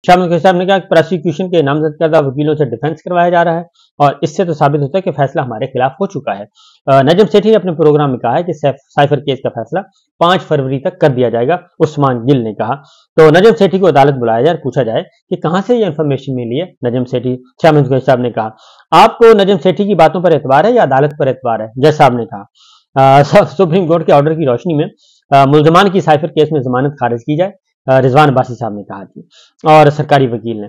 शाह महमूद कुरैशी साहब ने कहा कि प्रोसिक्यूशन के नामजद करदा वकीलों से डिफेंस करवाया जा रहा है और इससे तो साबित होता है कि फैसला हमारे खिलाफ हो चुका है। नजम सेठी ने अपने प्रोग्राम में कहा है कि साइफर केस का फैसला 5 फरवरी तक कर दिया जाएगा। उस्मान गिल ने कहा तो नजम सेठी को अदालत बुलाया जाए और पूछा जाए कि कहां से ये इंफॉर्मेशन मिली है। नजम सेठी शाह महमूद कुरैशी साहब ने कहा आपको नजम सेठी की बातों पर एतबार है या अदालत पर एतबार है। जज साहब ने कहा सुप्रीम कोर्ट के ऑर्डर की रोशनी में मुल्जमान की साइफर केस में जमानत खारिज की जाए। रिजवान अब्बासी साहब ने कहा थी और सरकारी वकील ने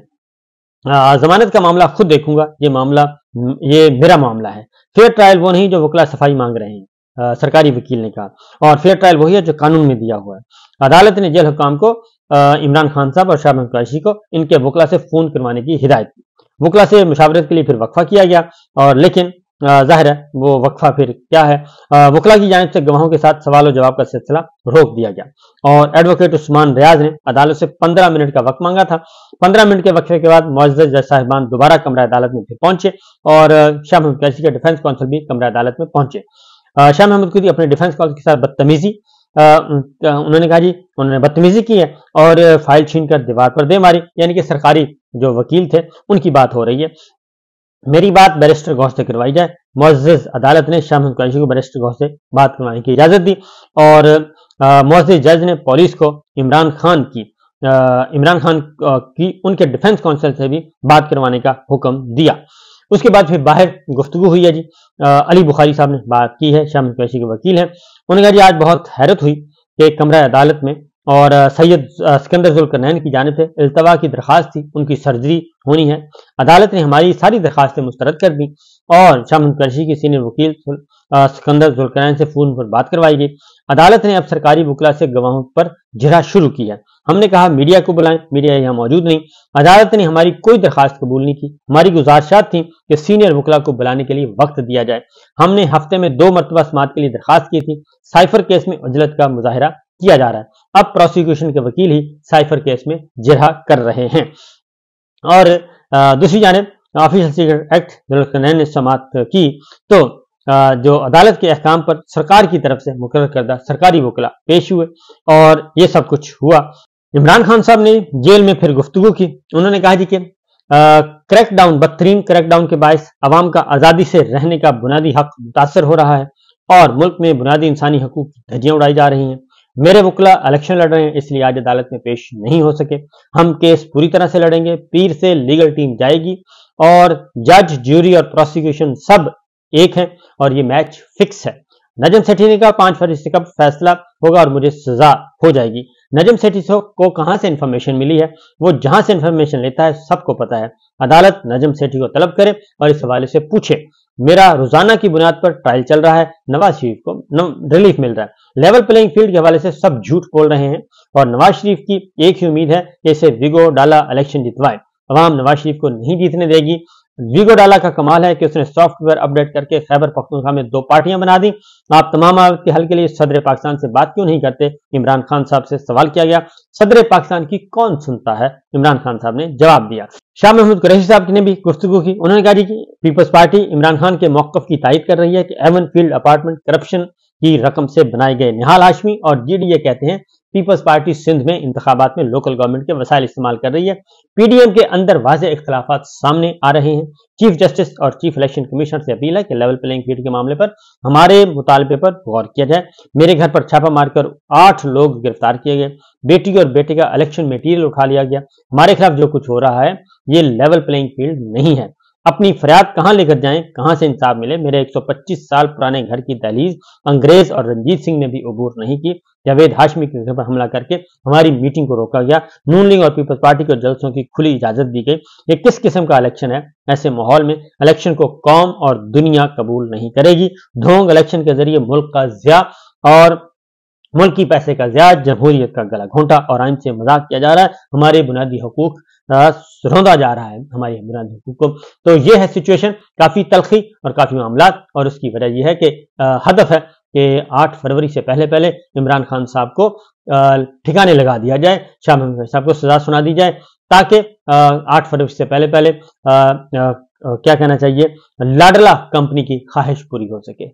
जमानत का मामला खुद देखूंगा, ये मेरा मामला है, फेयर ट्रायल वो नहीं जो वकला सफाई मांग रहे हैं। सरकारी वकील ने कहा और फेयर ट्रायल वही है जो कानून में दिया हुआ है। अदालत ने जेल हुकाम को इमरान खान साहब और शाह महमूद कुरैशी को इनके वकला से फोन करवाने की हिदायत की। वकला से मुशावरत के लिए फिर वक्फा किया गया और लेकिन जाहिर है वो वक्फा फिर क्या है, वकला की जानिब से गवाहों के साथ सवाल और जवाब का सिलसिला रोक दिया गया और एडवोकेट उस्मान रियाज ने अदालत से 15 मिनट का वक्त मांगा था। 15 मिनट के वक्फे के बाद मुअज़्ज़ज़ जज साहिबान दोबारा कमरा अदालत में फिर पहुंचे और शाह महमूद कुरैशी के डिफेंस काउंसिल भी कमरा अदालत में पहुंचे। शाह महमूद कुरैशी अपने डिफेंस काउंसिल के साथ बदतमीजी उन्होंने कहा जी उन्होंने बदतमीजी की है और फाइल छीन कर दीवार पर दे मारी, यानी कि सरकारी जो वकील थे उनकी बात हो रही है। मेरी बात बैरिस्टर गौस से करवाई जाए। मुअज़्ज़ज़ अदालत ने शाह महमूद कुरैशी को बैरिस्टर गौस से बात करवाने की इजाजत दी और मुअज़्ज़ज़ जज ने पुलिस को इमरान खान की उनके डिफेंस काउंसिल से भी बात करवाने का हुक्म दिया। उसके बाद फिर बाहर गुफ्तगू हुई है जी। अली बुखारी साहब ने बात की है, शाह महमूद कुरैशी के वकील हैं। उन्होंने कहा जी आज बहुत हैरत हुई कि कमरा अदालत में और सैयद सिकंदर जुल्करनैन की जानिब से इल्तवा की दरखास्त थी, उनकी सर्जरी होनी है। अदालत ने हमारी सारी दरखास्तें मुस्तरद कर दी और शाह महमूद कुरैशी के सीनियर वकील सिकंदर जुल्करनैन से फोन पर बात करवाई गई। अदालत ने अब सरकारी वकला से गवाहों पर जिरह शुरू की है। हमने कहा मीडिया को बुलाएं, मीडिया यहाँ मौजूद नहीं। अदालत ने हमारी कोई दरखास्त कबूल नहीं की। हमारी गुजारिशात थी कि सीनियर वकला को बुलाने के लिए वक्त दिया जाए। हमने हफ्ते में 2 मरतबा समाअत के लिए दरखास्त की थी। साइफर केस में उजलत का मुजाहिरा किया जा रहा है। अब प्रोसिक्यूशन के वकील ही साइफर केस में जिरह कर रहे हैं और दूसरी जानिब ऑफिशियल सीक्रेट एक्ट जुल्करनैन ने समाअत की तो जो अदालत के अहकाम पर सरकार की तरफ से मुकर्रर करदा सरकारी वकला पेश हुए और ये सब कुछ हुआ। इमरान खान साहब ने जेल में फिर गुफ्तगू की। उन्होंने कहा जी कि क्रैकडाउन, बदतरीन क्रैकडाउन के बायस अवाम का आज़ादी से रहने का बुनियादी हक मुतासर हो रहा है और मुल्क में बुनियादी इंसानी हकूक की धज्जियां उड़ाई जा रही हैं। मेरे वकला इलेक्शन लड़ रहे हैं, इसलिए आज अदालत में पेश नहीं हो सके। हम केस पूरी तरह से लड़ेंगे। पीर से लीगल टीम जाएगी और जज, ज्यूरी और प्रोसिक्यूशन सब एक है और ये मैच फिक्स है। नजम सेठी ने कहा 5 फरवरी से कब फैसला होगा और मुझे सजा हो जाएगी। नजम सेठी को कहां से इंफॉर्मेशन मिली है, वो जहां से इंफॉर्मेशन लेता है सबको पता है। अदालत नजम सेठी को तलब करे और इस हवाले से पूछे। मेरा रोजाना की बुनियाद पर ट्रायल चल रहा है, नवाज शरीफ को रिलीफ मिल रहा है। लेवल प्लेइंग फील्ड के हवाले से सब झूठ बोल रहे हैं और नवाज शरीफ की एक ही उम्मीद है कि इसे विगो डाला इलेक्शन जितवाए। अवाम नवाज शरीफ को नहीं जीतने देगी। विगो डाला का कमाल है कि उसने सॉफ्टवेयर अपडेट करके खैबर पख्तूनख्वा में 2 पार्टियां बना दी। आप तमाम मामलों के हल के लिए सदर पाकिस्तान से बात क्यों नहीं करते, इमरान खान साहब से सवाल किया गया। सदर पाकिस्तान की कौन सुनता है, इमरान खान साहब ने जवाब दिया। शाह महमूद कुरैशी साहब ने भी गुफ्तगू की। उन्होंने कहा कि पीपल्स पार्टी इमरान खान के मौक़िफ़ की तायद कर रही है कि एवन फील्ड अपार्टमेंट करप्शन की रकम से बनाए गए। निहाल हाशमी और जीडीए कहते हैं पीपल्स पार्टी सिंध में इंतखाबात में लोकल गवर्नमेंट के वसाइल इस्तेमाल कर रही है। पीडीएम के अंदर वाज़ेह इख्तलाफात सामने आ रहे हैं। चीफ जस्टिस और चीफ इलेक्शन कमिश्नर से अपील है कि लेवल प्लेइंग फील्ड के मामले पर हमारे मुतालबे पर गौर किया जाए। मेरे घर पर छापा मारकर 8 लोग गिरफ्तार किए गए। बेटी और बेटे का इलेक्शन मटीरियल उठा लिया गया। हमारे खिलाफ जो कुछ हो रहा है ये लेवल प्लेइंग फील्ड नहीं है। अपनी फरियाद कहां लेकर जाएं, कहां से इंसाफ मिले। मेरे 125 साल पुराने घर की दहलीज अंग्रेज और रंजीत सिंह ने भी अबूर नहीं की। जावेद हाशमी के घर पर हमला करके हमारी मीटिंग को रोका गया। नून लीग और पीपल्स पार्टी को जलसों की खुली इजाजत दी गई। ये किस किस्म का इलेक्शन है? ऐसे माहौल में इलेक्शन को कौम और दुनिया कबूल नहीं करेगी। ढोंग इलेक्शन के जरिए मुल्क का ज़िया और मुल्की पैसे का ज़िया, जमहूरियत का गला घोंटा और आइन से मजाक किया जा रहा है। हमारे बुनियादी हकूक रौंदा जा रहा है, हमारे बुनियादी हकूक को। तो ये है सिचुएशन, काफी तलखी और काफी मामलात, और उसकी वजह यह है कि हदफ है कि 8 फरवरी से पहले पहले इमरान खान साहब को ठिकाने लगा दिया जाए, शाह महमूद साहब को सजा सुना दी जाए, ताकि 8 फरवरी से पहले पहले क्या कहना चाहिए, लाडला कंपनी की ख्वाहिश पूरी हो सके।